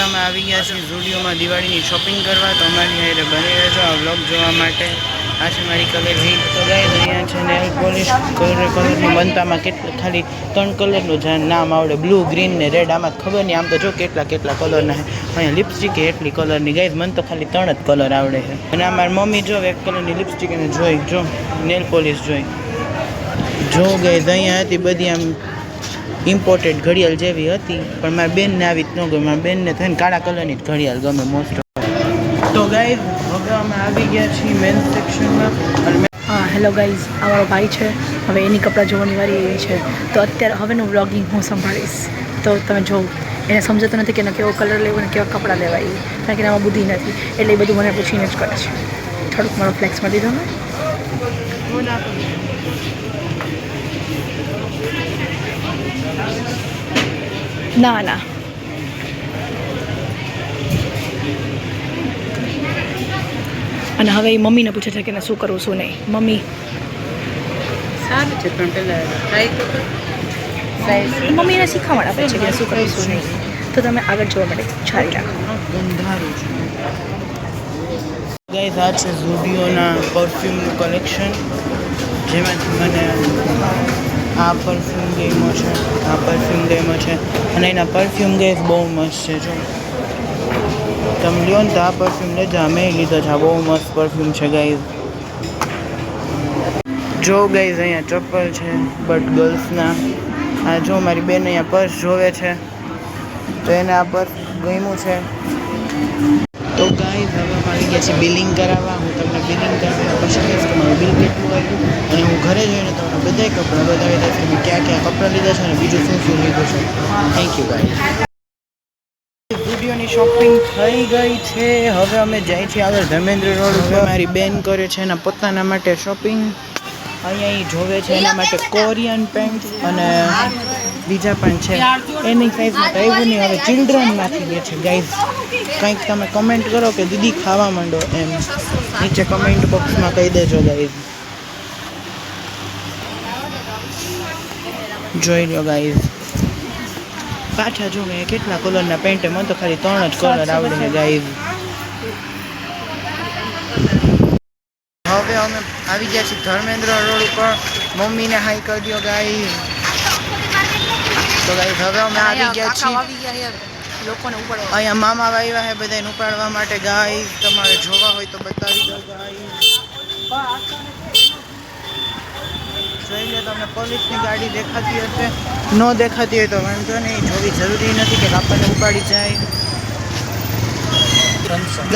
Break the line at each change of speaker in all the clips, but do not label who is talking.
અમે આવી ગયા છીએ ઝુડિયોમાં દિવાળીની શોપિંગ કરવા, તો અમારી હારે બની રહેજો આ વ્લોગ જોવા માટે. આ છે મારી કલર હિટ. તો ગાઈસ અહીંયા છે નેલ પોલિશ કલરની બનતામાં ખાલી 3 કલરનું નામ આવડે, બ્લુ, ગ્રીન ને રેડ. આમાં ખબર નહીં, આમ તો જો કેટલા કલરના છે. અહીંયા લિપસ્ટિક એટલી કલરની. ગાઈસ મને તો ખાલી 3 જ કલર આવડે છે. અને આ મારી મમ્મી જો એક કલરની લિપસ્ટિક અને જોઈ જો નેલ પોલિશ જોઈ જો ગાઈસ અહીંયા હતી બધી આમ ઇમ્પોર્ટેડ ઘડિયાળ જેવી હતી, પણ મારી બેનને આવી જ ન ગમે. મારી બેનને થઈને કાળા કલરની જ ઘડિયાળ ગમે મોસ્ટ. તો ગાઈઝ હવે અમે આવી ગયા છીએ મેન સેક્શનમાં.
હા હેલો ગાઈઝ, આ મારો ભાઈ છે. હવે એની કપડાં જોવાની વારી એવી છે. તો અત્યારે હવેનું વ્લોગિંગ હું સંભાળીશ. તો તમે જોઉં, એને સમજતું નથી કે કેવો કલર લેવો ને કેવા કપડાં લેવા, એ કારણ કે એનામાં બુદ્ધિ નથી, એટલે એ બધું મને પૂછીને જ કરે છે. થોડુંક મારો ફ્લેક્સ કરી દીધો મેં. ના ના અને હવે એ મમ્મીને પૂછે છે કે શું કરવું શું નહીં. મમ્મી
સારું છે, પણ પહેલાં ટ્રાય તો
મમ્મીને શીખવાડ આપે છે કે શું કરવું શું નહીં. તો તમે આગળ જોવા માટે જારી રાખો.
ગંધારું છે. ગાઈઝ આ છે ઝુડિયોના પરફ્યુમનું કલેક્શન, જેમાંથી મને આ પરફ્યુમ ગમ્યો છે, આ પરફ્યુમ ગમ્યો છે. અને એના પરફ્યુમ ગાઈઝ બહુ મસ્ત છે. જો તમે લ્યો ને તો આ પરફ્યુમ લેજો, મેં લીધો છે. આ બહુ મસ્ત પરફ્યુમ છે ગાઈઝ. જો ગાઈઝ અહીંયા ચપ્પલ છે બટ ગર્લ્સના. આ જો મારી બેન અહીંયા પર્સ જોવે છે, તો એને આ પર્સ ગમ્યું છે. તો ગાઈઝ હવે આવી ગયા છે બિલિંગ કરાવવા. હું તમને બિલિંગ કરાવ્યા પછી કહીશ કે મારું બિલ કેટલું આવ્યું, અને હું ઘરે જઈને તમને બધાય કપડાં બતાવી દઈશ કે મેં ક્યાં ક્યાં કપડાં લીધા છે અને બીજું શું શું લીધું છે. Thank you guys. વિડીયોની શોપિંગ થઈ ગઈ છે. હવે અમે જઈએ છીએ આગળ ધર્મેન્દ્ર રોડ ઉપર. મારી બેન કરે છે એના પોતાના માટે શોપિંગ. અહીંયા એ જોવે છે એના માટે કોરિયન પેન્ટ અને બીજા પણ છે. એની સાઈઝમાં તો એવું નહીં, હવે ચિલ્ડ્રનમાંથી લે છે. ગાઈઝ કંઈક તમે કમેન્ટ કરો કે દીદી ખાવા માંડો એમ, નીચે કમેન્ટ બોક્સમાં કહી દેજો ગાઈઝ. જોઈ લો ગાઈઝ, પાછા જો મેં કેટલા કલરના પેન્ટ, મને તો ખાલી 3 જ કલર આવડે છે ગાઈઝ. હવે અમે આવી ગયા છીએ ધર્મેન્દ્ર રોડ ઉપર. મમ્મીને હાઈ કરી દો ગાઈઝ. તો ગાઈઝ હવે અમે આવી ગયા છીએ. અહીંયા મામા આવ્યા છે બધાને ઉપાડવા માટે ગાઈઝ. તમારે જોવા હોય તો બતાવી દો ગાઈઝ. જોઈ લો, તમને પોલીસની ગાડી દેખાતી હશે, ન દેખાતી હોય તો વાંધો નહીં, જોવી જરૂરી નથી કે આપણને ઉપાડી જાય.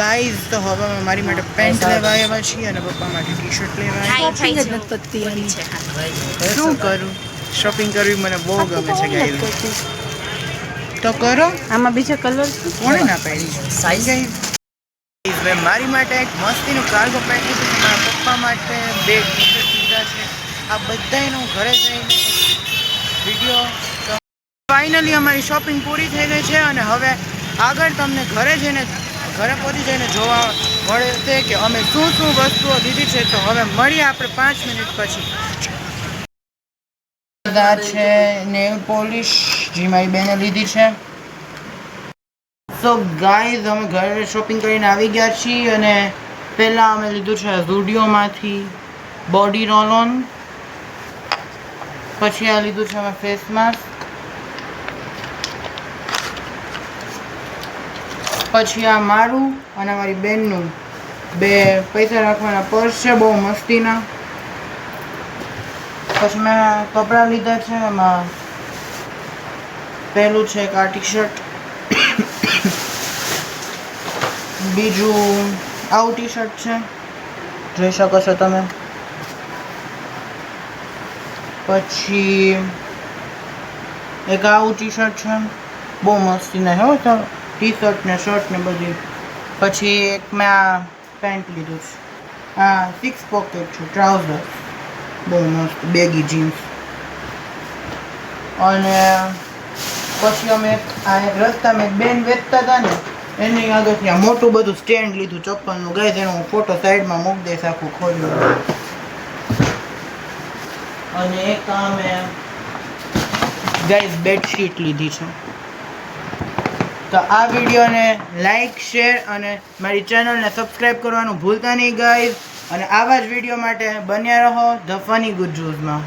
ગાઈઝ તો હવે અમે મારી માટે પેન્ટ લેવા આવ્યા છીએ અને પપ્પા માટે ટી શર્ટ લેવા આવ્યા. શું કરું, શોપિંગ કરવી મને બહુ ગમે છે ગાઈઝ. તો કરો.
આમાં બીજા કલર
કોણે ના પાડી સાઈઝ. મેં મારી માટે એક મસ્તીનું કાર્ગો પેન્ટ લીધું છે, મારા પપ્પા માટે 2 ટી શર્ટ લીધા છે. આ બધાને હું ઘરે જઈને વિડીયો. ફાઇનલી અમારી શોપિંગ પૂરી થઈ ગઈ છે અને હવે આગળ તમને ઘરે પહોંચી જઈને જોવા મળે છે કે અમે શું શું વસ્તુઓ લીધી છે. તો હવે મળીએ આપણે 5 મિનિટ પછી. આ છે નેલ પોલિશ જે મારી બેને લીધી છે. સો ગાઈઝ અમે ઘરે શોપિંગ કરીને આવી ગયા છીએ અને પહેલાં અમે લીધું છે ઝુડિયોમાંથી બોડી રોલ ઓન. પછી આ લીધું છે અમે ફેસ માસ્ક. પછી આ મારું અને મારી બેનનું 2 પૈસા રાખવાના પર્સ છે, બહુ મસ્તીના. પછી મેં કપડાં લીધા છે. એમાં પહેલું છે એક આ ટી શર્ટ, બીજું આવું ટી શર્ટ છે, જોઈ શકો છો તમે. પછી એક આવું ટી શર્ટ છે, બહુ મસ્તીના છે હો ટી શર્ટ ને શર્ટ ને બધી. પછી એક મેં આ પેન્ટ લીધું છે, આ 6 પોકેટ છે ટ્રાઉઝર, બહુ મસ્ત બેગી જીન્સ. અને પછી અમે આ એક રસ્તામાં બેન વેચતા હતા ને એની આગળથી આ મોટું બધું સ્ટેન્ડ લીધું ચપ્પલનું. ગાઈઝ એનો હું ફોટો સાઈડમાં મૂકી દઈશ આખું ખોલ્યું. અને એક આ મેં ગાઈઝ બેડશીટ લીધી છે. તો આ વિડીયોને લાઈક શેર અને મારી ચેનલને સબસ્ક્રાઈબ કરવાનું ભૂલતા નહીં ગાઈઝ. અને આવા જ વિડીયો માટે બન્યા રહો ધ ફની ગુજ્જુઝમાં.